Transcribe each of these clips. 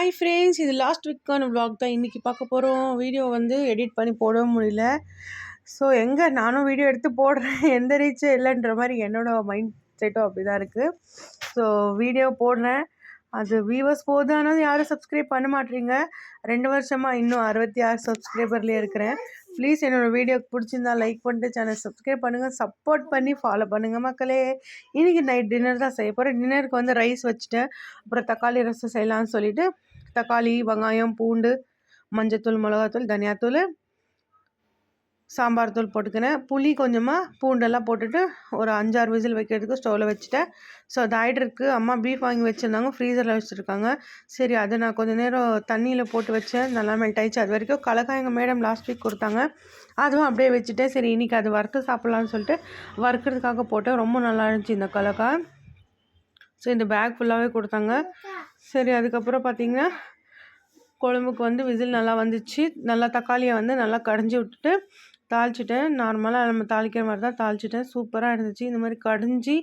Hi friends, இது last வீக்கான vlog தான் இன்றைக்கி பார்க்க போகிறோம். வீடியோ வந்து எடிட் பண்ணி போடவும் முடியல. ஸோ எங்கே நானும் வீடியோ எடுத்து போடுறேன், எந்த ரீச்சும் இல்லைன்ற மாதிரி என்னோடய மைண்ட் செட்டும் அப்படி தான் இருக்குது. ஸோ வீடியோ போடுறேன், அது வியூவர்ஸ் போகுது, ஆனால் யாரும் சப்ஸ்கிரைப் பண்ண மாட்டேறீங்க. 2 வருஷமாக இன்னும் 66 சப்ஸ்கிரைபர்லேயே இருக்கிறேன். ப்ளீஸ் என்னோடய வீடியோக்கு பிடிச்சிருந்தா லைக் பண்ணிட்டு சேனல் சப்ஸ்கிரைப் பண்ணுங்கள், சப்போர்ட் பண்ணி ஃபாலோ பண்ணுங்கள் மக்களே. இன்றைக்கி நைட் டின்னர் தான் செய்ய போகிறேன். டின்னருக்கு வந்து ரைஸ் வச்சுட்டேன். அப்புறம் தக்காளி ரசம் செய்யலான்னு சொல்லிவிட்டு தக்காளி, வெங்காயம், பூண்டு, மஞ்சத்தூள், மிளகாத்தூள், தனியாத்தூள், சாம்பார் தூள் போட்டுக்கினேன். புளி கொஞ்சமாக பூண்டெல்லாம் போட்டுட்டு ஒரு 5-6 விசில் வைக்கிறதுக்கு ஸ்டவ்வில் வச்சுட்டேன். ஸோ அது ஆயிட்ருக்கு. அம்மா பீஃப் வாங்கி வச்சுருந்தாங்க, ஃப்ரீசரில் வச்சுருக்காங்க. சரி அதை நான் கொஞ்சம் நேரம் தண்ணியில் போட்டு வச்சேன், நல்லா மெல்ட் ஆயிடுச்சு. அது வரைக்கும் கலக்காய் எங்கள் மேடம் லாஸ்ட் வீக் கொடுத்தாங்க, அதுவும் அப்படியே வச்சுட்டேன். சரி இன்றைக்கி அது வறுத்து சாப்பிட்லான்னு சொல்லிட்டு வறுக்கிறதுக்காக போட்டேன். ரொம்ப நல்லா இருந்துச்சு இந்த கலக்காய். ஸோ இந்த பேக் ஃபுல்லாகவே கொடுத்தாங்க. சரி அதுக்கப்புறம் பார்த்திங்கன்னா குழம்புக்கு வந்து விசில் நல்லா வந்துச்சு. நல்லா தக்காளியை வந்து நல்லா கடைஞ்சி விட்டுட்டு தாளிச்சிட்டேன். நார்மலாக நம்ம தாளிக்கிற மாதிரி தான் தாளிச்சிட்டேன். சூப்பராக இருந்துச்சு. இந்த மாதிரி கடைஞ்சி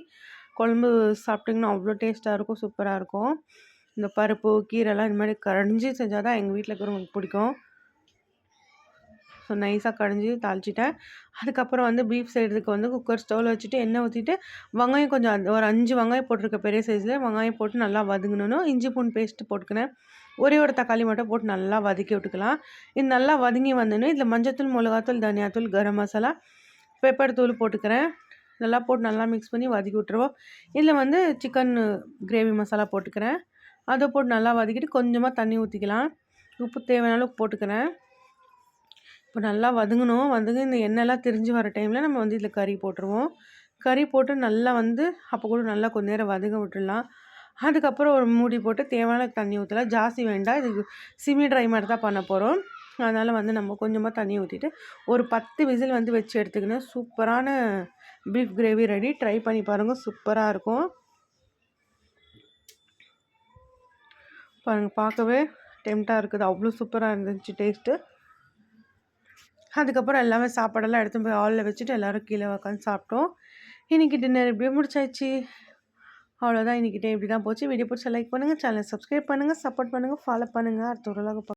குழம்பு சாப்பிட்டிங்கன்னா அவ்வளோ டேஸ்ட்டாக இருக்கும், சூப்பராக இருக்கும். இந்த பருப்பு, கீரைலாம் இந்த மாதிரி கடைஞ்சி செஞ்சால் தான் எங்கள் வீட்டில் இருக்கிறவங்களுக்கு பிடிக்கும். ஸோ நைஸாக கடைஞ்சி தாளிச்சிட்டேன். அதுக்கப்புறம் வந்து பீஃப் செய்கிறதுக்கு வந்து குக்கர் ஸ்டவ்வில் வச்சுட்டு எண்ணெய் ஊற்றிட்டு வெங்காயம் கொஞ்சம் ஒரு 5 வெங்காயம் போட்டிருக்கேன் பெரிய சைஸில். வெங்காயம் போட்டு நல்லா வதங்கணும். இஞ்சி பூண்டு பேஸ்ட்டு போட்டுக்கினேன். ஒரே ஒரு தக்காளி மட்டும் போட்டு நல்லா வதக்கி விட்டுக்கலாம். இது நல்லா வதங்கி வந்தோடனே இதில் மஞ்சத்தூள், மிளகாத்தூள், தனியாத்தூள், கரம் மசாலா, பெப்பர் தூள் போட்டுக்கிறேன். நல்லா போட்டு நல்லா மிக்ஸ் பண்ணி வதக்கி விட்டுருவோம். இதில் வந்து சிக்கன் கிரேவி மசாலா போட்டுக்கிறேன். அதை போட்டு நல்லா வதக்கிட்டு கொஞ்சமாக தண்ணி ஊற்றிக்கலாம். உப்பு தேவையான அளவுக்கு போட்டுக்கிறேன். இப்போ நல்லா வதங்கணும். இந்த எண்ணெய்லாம் திரிஞ்சு வர டைமில் நம்ம வந்து இதில் கறி போட்டுருவோம். கறி போட்டு நல்லா வந்து அப்போ கூட நல்லா கொஞ்ச நேரம் வதங்க விட்டுடலாம். அதுக்கப்புறம் ஒரு மூடி போட்டு தேவையான தண்ணி ஊற்றலாம். ஜாஸ்தி வேண்டாம், இது சிமி ட்ரை மாதிரி தான் பண்ண போகிறோம். அதனால் வந்து நம்ம கொஞ்சமாக தண்ணி ஊற்றிட்டு ஒரு 10 விசில் வந்து வச்சு எடுத்துக்கணும். சூப்பரான பீஃப் கிரேவி ரெடி. ட்ரை பண்ணி பாருங்கள், சூப்பராக இருக்கும். பாருங்கள், பார்க்கவே டெம்ட்டாக இருக்குது, அவ்வளோ சூப்பராக இருந்துச்சு டேஸ்ட்டு. அதுக்கப்புறம் எல்லாமே சாப்பாடெல்லாம் எடுத்து போய் ஹாலில் வச்சுட்டு எல்லோரும் கீழே உட்காந்து சாப்பிட்டோம். இன்றைக்கி டின்னர் இப்படியே முடிச்சாச்சு. அவ்வளோதான், இன்றைக்கி டே இப்படி தான் போச்சு. வீடியோ பிடிச்சா லைக் பண்ணுங்கள், சேனலை சப்ஸ்கிரைப் பண்ணுங்கள், சப்போர்ட் பண்ணுங்கள், ஃபாலோ பண்ணுங்கள். அடுத்த ஒரு